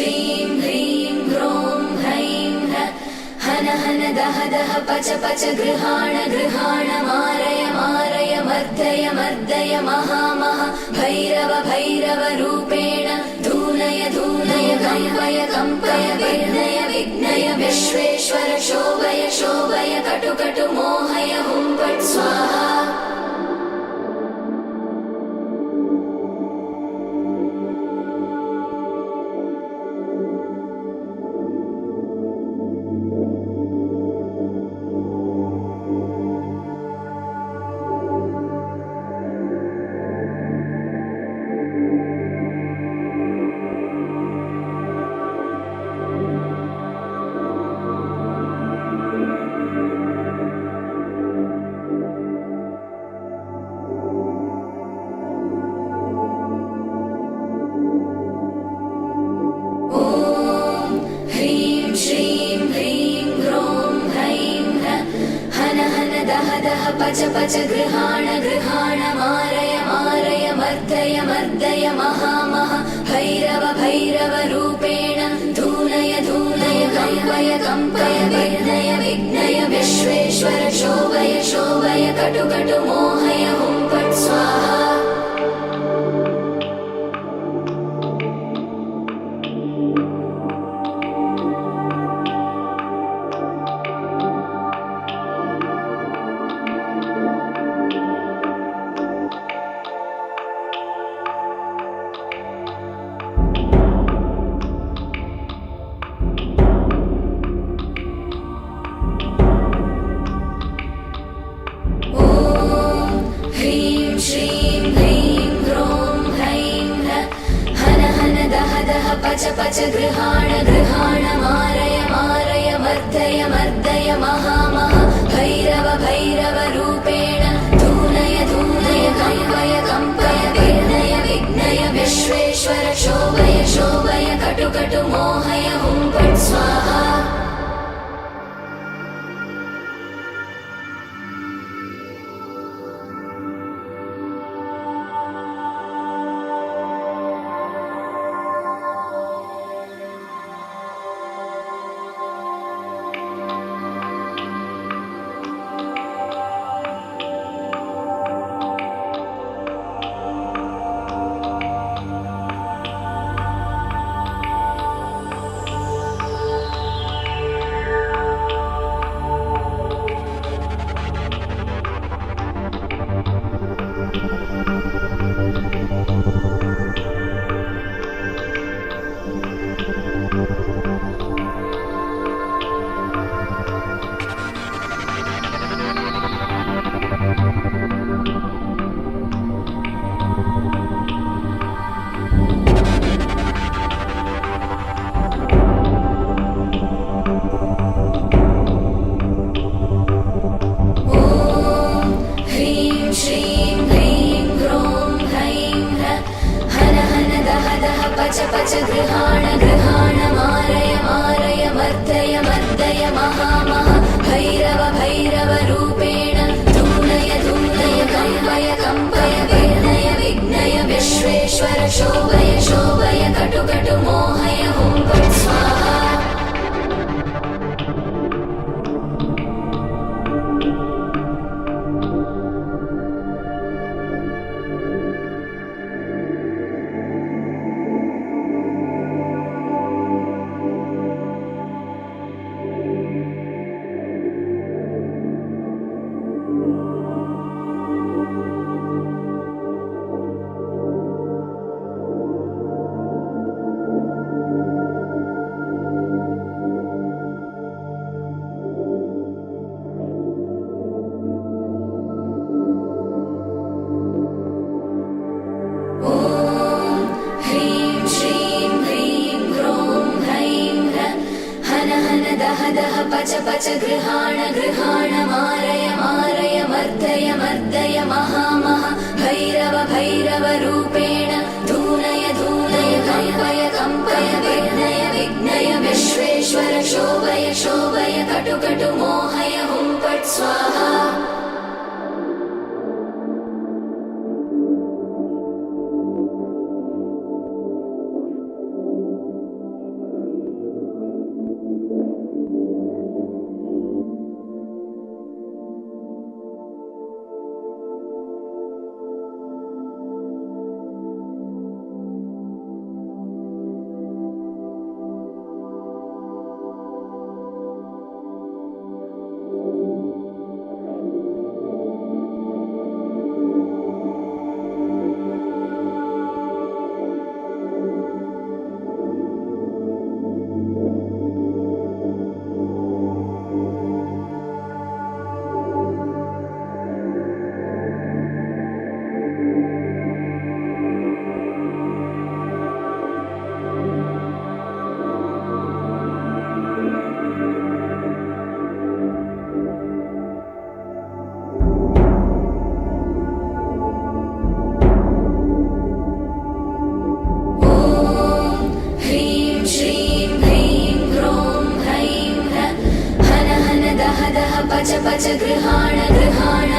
श्रीं ह्रीं ह्रों ह्रैं हन हन दह दह पच पच गृहाण गृहाण मारय मारय मर्दय मर्दय महा महा भैरव भैरव रूपेण धूनय धूनय कंपय कंपय विघ्नय विघ्नय विश्वेश्वर शोभय शोभय कटु कटु मोहय हुं फट् स्वाहा। पच पच गृहाण गृहाण मारय मारय मर्दय मर्दय महा महा भैरव भैरव रूपेण धूनय धूनय कंपय कंपय विघ्नय विघ्नय विश्वेश्वर शोभय शोभय कटु कटु मोहय हुं फट् स्वाहा। पच पच गृहाण गृहाण मारय मारय मर्दय मर्दय महा महा भैरव भैरव रूपेण धूनय धूनय कंपय कंपय विघ्नय विघ्नय विश्वेश्वर शोभय शोभय कटु कटु मोहय हुं फट् स्वाहा। पच पच गृहाण गृहाण मारय मारय मर्दय मर्दय महा महा भैरव भैरव रूपेण धूनय धूनय कंपय कंपय विघ्नय विघ्नय विश्वेश्वर शोभय शोभय कटु कटु मोहय हुं फट् स्वाहा। पच पच गृहाण गृहाण मारय मारय मर्दय मर्दय महा महा भैरव भैरव रूपेण धूनय धूनय कंपय कंपय विघ्नय विघ्नय विश्वेश्वर शोभय शोभय कटु कटु मोहय हुं फट् स्वाहा। पच पच गृहाण गृहाण